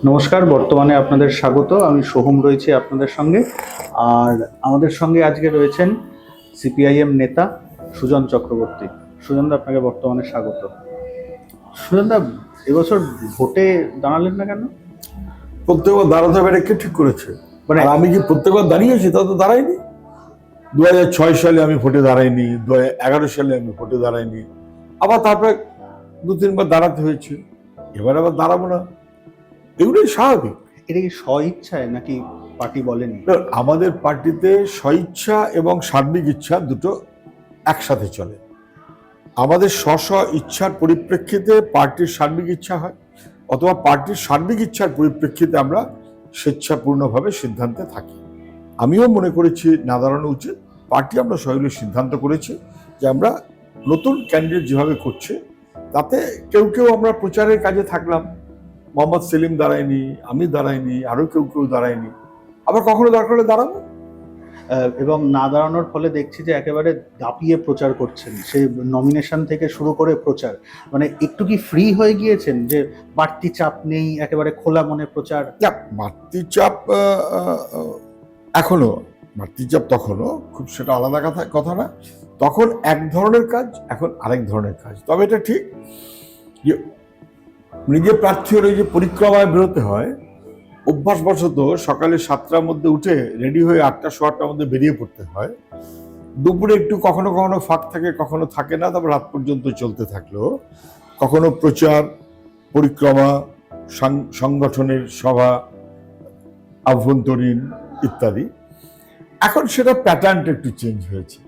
নমস্কার, বর্তমানে আপনাদের স্বাগত। আমি সোহম রয়েছি আপনাদের সঙ্গে। আর আমাদের সঙ্গে আজকে রয়েছেন সিপিআইএম নেতা সুজন চক্রবর্তী। সুজনদা, আপনাকে বর্তমানে স্বাগত। সুজনদা, এবছর ভোটে দাঁড়ালেন না কেন? প্রত্যেকবার দাঁড়াতে হবে, এটা কে ঠিক করেছে? মানে আর আমি কি প্রত্যেকবার দাঁড়িয়েছি? তা তো দাঁড়াইনি। 2006 সালে আমি ভোটে দাঁড়াইনি, 2011 সালে আমি ভোটে দাঁড়াইনি, আবার তারপরে 2-3 বার দাঁড়াতে হয়েছে। এবার আবার দাঁড়াবো না, এগুলোই স্বাভাবিক। এটা কি স্বইচ্ছায় নাকি পার্টি বলেনি? আমাদের পার্টিতে স্বইচ্ছা এবং সার্বিক ইচ্ছা দুটো একসাথে চলে। আমাদের স্ব ইচ্ছার পরিপ্রেক্ষিতে পার্টির সার্বিক ইচ্ছা হয়, অথবা পার্টির সার্বিক ইচ্ছার পরিপ্রেক্ষিতে আমরা স্বেচ্ছাপূর্ণভাবে সিদ্ধান্তে থাকি। আমিও মনে করেছি না দাঁড়ানো উচিত। পার্টি আমরা সবাই সিদ্ধান্ত করেছি যে আমরা নতুন ক্যান্ডিডেট যেভাবে করছে তাতে কেউ কেউ আমরা প্রচারের কাজে থাকলাম। মোহাম্মদ সেলিম দাঁড়ায়নি, আমি দাঁড়াইনি, আরো কেউ কেউ দাঁড়ায়নি। আবার কখনো দরকার হলে দাঁড়াবো। এবং না দাঁড়ানোর ফলে দেখছি যে একেবারে দাপিয়ে প্রচার করছেন, সে নমিনেশন থেকে শুরু করে প্রচার। মানে একটু কি ফ্রি হয়ে গিয়েছেন যে বাড়তি চাপ নেই, একেবারে খোলা মনে প্রচার? বাড়তি চাপ এখনো, বাড়তি চাপ তখনও, খুব সেটা আলাদা কথা না। তখন এক ধরনের কাজ, এখন আরেক ধরনের কাজ। তবে এটা ঠিক যে নিজে প্রার্থী হলে যে পরিক্রমায় বেরোতে হয়, অভ্যাসবশত সকালে 7টার মধ্যে উঠে রেডি হয়ে 8টা-8:15টার মধ্যে বেরিয়ে পড়তে হয়। দুপুরে একটু কখনো কখনো ফাঁক থাকে, কখনো থাকে না, তারপর রাত পর্যন্ত চলতে থাকলো। কখনো প্রচার, পরিক্রমা, সংগঠনের সভা, আভ্যন্তরীণ ইত্যাদি। এখন সেটা প্যাটার্নটা একটু চেঞ্জ হয়েছে,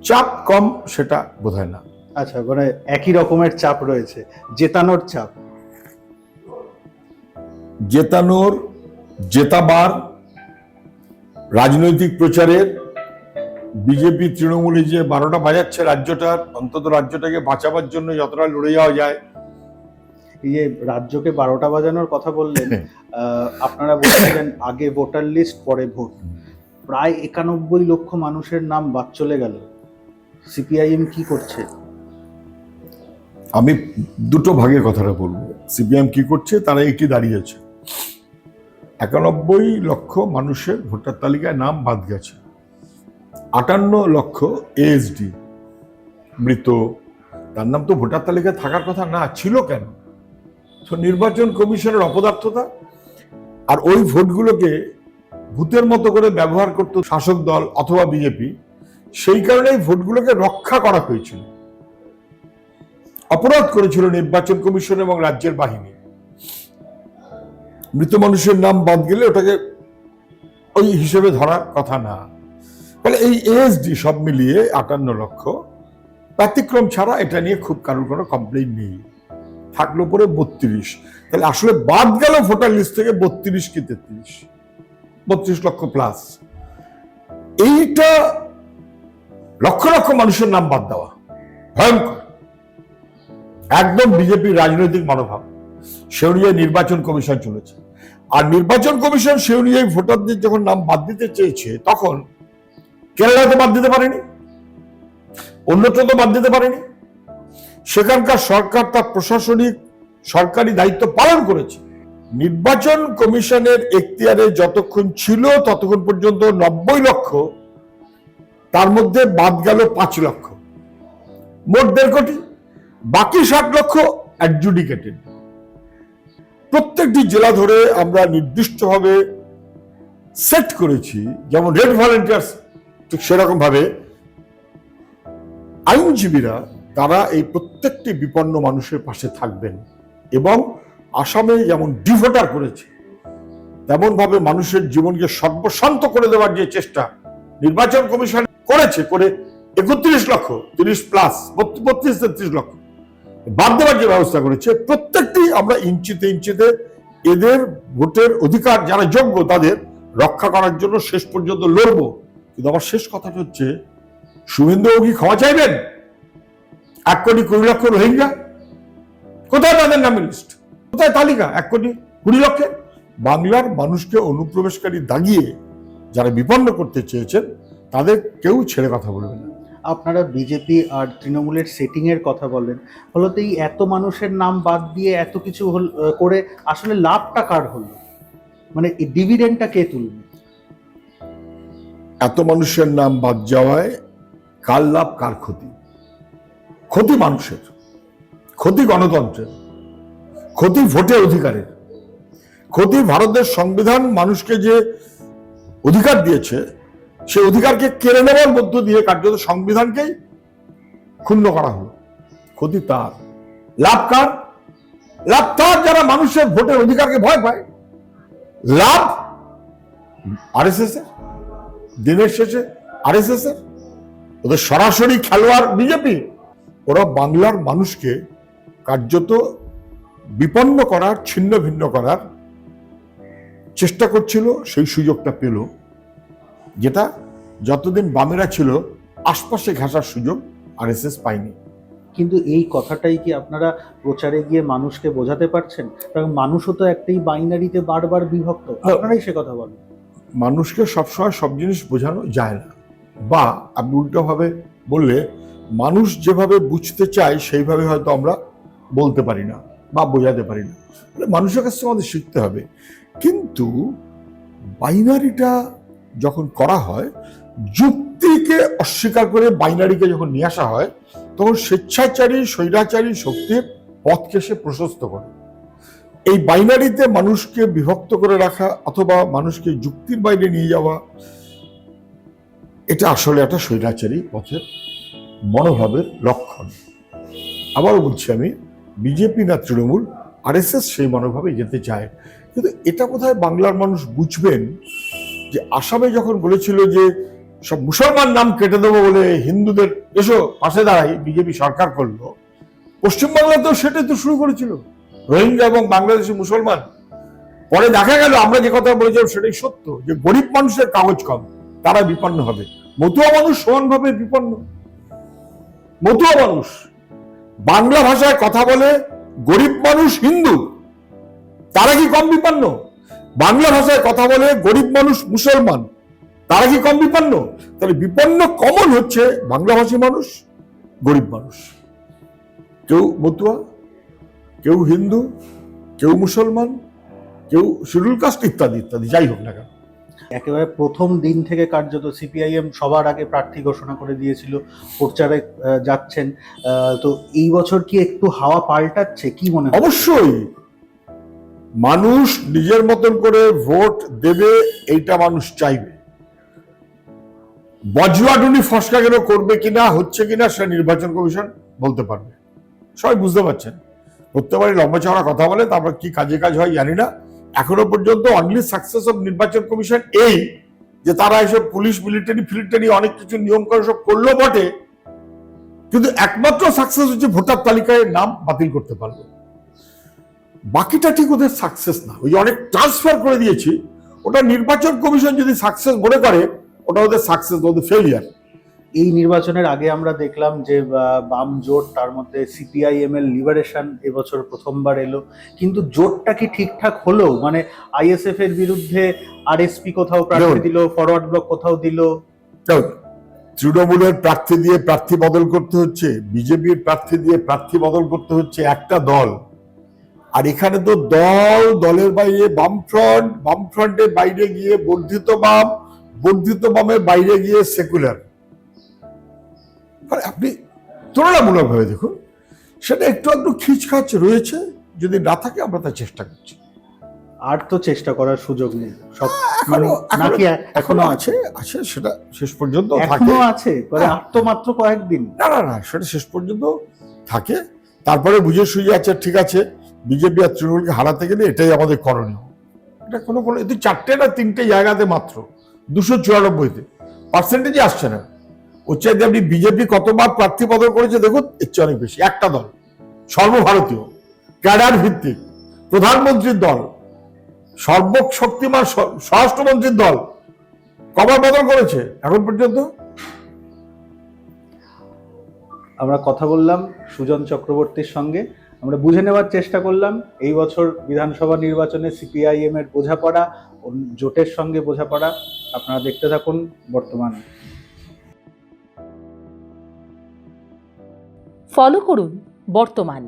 চাপ কম সেটা বোধহয় না। আচ্ছা, মানে একই রকমের চাপ রয়েছে, জেতানোর চাপ। জেতাবার রাজনৈতিক প্রচারের বিজেপি তৃণমূলে যে 12টা বাজাচ্ছে রাজ্যটার, অন্তত রাজ্যটাকে বাঁচাবার জন্য যতটা লড়ে যাওয়া যায়। এই যে রাজ্যকে 12টা বাজানোর কথা বললেন, আপনারা বলছিলেন আগে ভোটার লিস্ট পরে ভোট। প্রায় 91 লক্ষ মানুষের নাম বাদ চলে গেল। সিপিআইএম কি করছে? আমি দুটো ভাগে কথাটা বলবো। সিপিএম কি করছে, তারা একটি দাঁড়িয়েছে। 91 লক্ষ মানুষের ভোটার তালিকায় নাম বাদ গেছে। 58 লক্ষ এএসডি মৃত, তার নাম তো ভোটার তালিকায় থাকার কথা না, ছিল কেন? তো নির্বাচন কমিশনের অপদার্থতা। আর ওই ভোটগুলোকে ভূতের মতো করে ব্যবহার করত শাসক দল অথবা বিজেপি। সেই কারণে এই ভোটগুলোকে রক্ষা করা হয়েছিল। অপরাধ করেছিল নির্বাচন কমিশন এবং রাজ্যের বাহিনী। মৃত মানুষের নাম বাদ গেলে ওটাকে ওই হিসেবে ধরার কথা না। তাহলে এই এএসডি সব মিলিয়ে 58 লক্ষ, ব্যতিক্রম ছাড়া এটা নিয়ে খুব কারোর কোনো কমপ্লেইন নেই। থাকলো পরে 32। তাহলে আসলে বাদ গেল ভোটার লিস্ট থেকে 32 কি 33, 32 লক্ষ প্লাস। এইটা লক্ষ লক্ষ মানুষের নাম বাদ দেওয়া ভয়ঙ্কর, একদম বিজেপির রাজনৈতিক মনোভাব। সে অনুযায়ী নির্বাচন কমিশন চলেছে। আর নির্বাচন কমিশন সে অনুযায়ী ভোটারদের যখন নাম বাদ দিতে চেয়েছে, তখন কেরালাতে বাদ দিতে পারেনি, অন্যত্র তো বাদ দিতে পারেনি। সেখানকার সরকার তার প্রশাসনিক সরকারি দায়িত্ব পালন করেছে। নির্বাচন কমিশনের এখতিয়ারে যতক্ষণ ছিল ততক্ষণ পর্যন্ত 90 লক্ষ, তার মধ্যে বাদ গেল 5 লক্ষ, মোট 1.5 কোটি। বাকি 60 লক্ষ অ্যাডজুডিকেটেড। প্রত্যেকটি জেলা ধরে আমরা নির্দিষ্টভাবে সেট করেছি, যেমন রেড ভলেন্টিয়ার্স, ঠিক সেরকম ভাবে আইনজীবীরা তারা এই প্রত্যেকটি বিপন্ন মানুষের পাশে থাকবেন। এবং আসামে যেমন ডিভোটার করেছে, তেমন ভাবে মানুষের জীবনকে সর্বশান্ত করে দেওয়ার যে চেষ্টা নির্বাচন কমিশন করেছে, করে 31 লক্ষ, 30 প্লাস 32-33 লক্ষ বাদ দেওয়ার যে ব্যবস্থা করেছে, প্রত্যেকটি আমরা ইঞ্চিতে ইঞ্চিতে এদের ভোটের অধিকার যারা যোগ্য তাদের রক্ষা করার জন্য শেষ পর্যন্ত লড়বো। কিন্তু আমার শেষ কথাটা হচ্ছে, শুভেন্দুবাবু কি ক্ষমা চাইবেন? 1 কোটি 20 লক্ষ রোহিঙ্গা কোথায়? তাদের নামের লিস্ট কোথায়? তালিকা 1 কোটি 20 লক্ষের। বাংলার মানুষকে অনুপ্রবেশকারী দাগিয়ে যারা বিপন্ন করতে চেয়েছেন তাদের কেউ ছেড়ে কথা বলবে না। আপনারা বিজেপি আর তৃণমূলের সেটিং এর কথা বলেন, ফলত এই এত মানুষের নাম বাদ দিয়ে এত কিছু করে আসলে লাভটা কার হলো? মানে এই ডিভিডেন্ডটা কে তুলবে? এত মানুষের নাম বাদ যাওয়ায় কার লাভ কার ক্ষতি? ক্ষতি মানুষের, ক্ষতি গণতন্ত্রের, ক্ষতি ভোটের অধিকারের, ক্ষতি ভারতের সংবিধান মানুষকে যে অধিকার দিয়েছে সেই অধিকারকে কেড়ে নেওয়ার মধ্য দিয়ে কার্যত সংবিধানকেই ক্ষুণ্ণ করা হলো। ক্ষতি তার, লাভ কার? লাভ তার যারা মানুষের ভোটের অধিকারকে ভয় পায়। লাভ আরএসএস এর, দিনের শেষে আরএসএস এর, ওদের সরাসরি খেলোয়াড় বিজেপি। ওরা বাংলার মানুষকে কার্যত বিপন্ন করার, ছিন্ন ভিন্ন করার চেষ্টা করছিল, সেই সুযোগটা পেল, যেটা যতদিন বামেরা ছিল আশপাশে ঘাসার সুযোগ আরএসএস পায়নি। কিন্তু এই কথাটাই কি আপনারা প্রচারে গিয়ে মানুষকে বোঝাতে পারছেন? কারণ মানুষও তো একটাই বাইনারিতে বারবার বিভক্ত, আপনারাই সে কথা বলেন। মানুষকে সবসময় সব জিনিস বোঝানো যায় না, বা আপনি উল্টোভাবে বললে মানুষ যেভাবে বুঝতে চায় সেইভাবে হয়তো আমরা বলতে পারি না বা বোঝাতে পারি না। মানুষের কাছে আমাদের শিখতে হবে। কিন্তু বাইনারিটা যখন করা হয়, যুক্তিকে অস্বীকার করে বাইনারিকে যখন নিয়ে আসা হয়, তখন স্বেচ্ছাচারী স্বৈরাচারী শক্তির পথকে সে প্রশস্ত করে। এই বাইনারিতে মানুষকে বিভক্ত করে রাখা অথবা মানুষকে যুক্তির বাইরে নিয়ে যাওয়া, এটা আসলে একটা স্বৈরাচারী পথের মনোভাবের লক্ষণ। আবারও বলছি, আমি বিজেপি না তৃণমূল, আরএসএস সেই মনোভাবে যেতে চায়। কিন্তু এটা কোথায় বাংলার মানুষ বুঝবেন যে আসামে যখন বলেছিল যে সব মুসলমান নাম কেটে দেবো বলে হিন্দুদের এসো পাশে দাঁড়াই, বিজেপি সরকার করলো, পশ্চিমবাংলাতেও সেটাই তো শুরু করেছিল, রোহিঙ্গা এবং বাংলাদেশি মুসলমান। পরে দেখা গেল আমরা যে কথা বলেছিলাম সেটাই সত্য, যে গরিব মানুষের কাগজ কম, তারা বিপন্ন হবে। মতুয়া মানুষ সমানভাবে বিপন্ন। মতুয়া মানুষ বাংলা ভাষায় কথা বলে গরিব মানুষ হিন্দু, তারা কি কম বিপন্ন? বাংলা ভাষায় কথা বলে গরিব মানুষ মুসলমান, তারা কি কম বিপন্ন? তাহলে বিপন্ন কমন হচ্ছে বাংলাভাষী মানুষ, গরিব মানুষ। কেউ মতুয়া, কেউ হিন্দু, কেউ মুসলমান, কেউ শিডিউল কাস্ট, ইত্যাদি ইত্যাদি, যাই হোক না কেন। একেবারে প্রথম দিন থেকে কার্যত সিপিআইএম সবার আগে প্রার্থী ঘোষণা করে দিয়েছিল, প্রচারে যাচ্ছেন। তো এই বছর কি একটু হাওয়া পাল্টাচ্ছে, কি মনে হয়? অবশ্যই মানুষ নিজের মতন করে ভোট দেবে, এইটা মানুষ চাইবে। বজলাডুনি ফসকা কেন করবে কিনা, হচ্ছে কিনা, সে নির্বাচন কমিশন বলতে পারবে। সবাই বুঝতে পারছেন, প্রত্যেকবারই লম্বা চওড়া কথা বলে, তারপর কি কাজে কাজ হয় জানি না। এখনো পর্যন্ত অনলি সাকসেস অফ নির্বাচন কমিশন এই যে তারা এসব পুলিশ মিলিটারি অনেক কিছু নিয়ম করে সব করলো বটে, কিন্তু একমাত্র সাকসেস হচ্ছে ভোটার তালিকায় নাম বাতিল করতে পারলো। বাকিটা ঠিক ওদের সাকসেস না। ওই যে অনেক ট্রান্সফার করে দিয়েছি, ওটা নির্বাচন কমিশন যদি সাকসেস মনে করে, ওটা ওদের সাকসেস, ওদের ফেলিয়ার। এই নির্বাচনের আগে আমরা দেখলাম যে বাম জোট, তার মধ্যে সিপিআইএম এর লিবারেশন এবছর প্রথমবার এলো, কিন্তু জোটটা কি ঠিকঠাক হলো? মানে আইএসএফ এর বিরুদ্ধে আরএসপি কোথাও প্রার্থী দিল, ফরওয়ার্ড ব্লক কোথাও দিল। তৃণমূলের প্রার্থী দিয়ে প্রার্থী বদল করতে হচ্ছে, বিজেপির প্রার্থী দিয়ে প্রার্থী বদল করতে হচ্ছে একটা দল। আর এখানে তো দল, দলের বাইরে বামফ্রন্টের বাইরে গিয়ে বর্ধিত বামের বাইরে গিয়ে সেকুলার। আপনি তুলনামূলক ভাবে দেখুন, সেটা একটু একটু খিচখাচ রয়েছে। যদি না থাকে আমরা তার চেষ্টা করছি। আর তো চেষ্টা করার সুযোগ নেই, সব নাকি এখনো আছে, সেটা শেষ পর্যন্ত এখনো আছে, আর তো মাত্র কয়েকদিন। না, সেটা শেষ পর্যন্ত থাকে। তারপরে বুঝে সুঝে, আচ্ছা ঠিক আছে, বিজেপি আর তৃণমূলকে হারাতে গেলে এটাই আমাদের করণীয়। এটা কোনো এতে 4টে না 3টে জায়গাতে মাত্র 294-তে পার্সেন্টেজই আসছে না। ওর চাইতে আপনি বিজেপি কতবার প্রার্থী বদল করেছে দেখুন, এর চেয়ে অনেক বেশি। একটা দল, সর্বভারতীয়, ক্যাডার ভিত্তিক, প্রধানমন্ত্রীর দল, সর্বশক্তিমান স্বরাষ্ট্রমন্ত্রীর দল কবার বদল করেছে এখন পর্যন্ত? আমরা কথা বললাম সুজন চক্রবর্তীর সঙ্গে, আমরা বুঝে নেওয়ার চেষ্টা করলাম এই বছর বিধানসভা নির্বাচনে সিপিআইএম এর বোঝাপড়া, জোটের সঙ্গে বোঝাপড়া। আপনারা দেখতে থাকুন বর্তমান। ফলো করুন বর্তমান।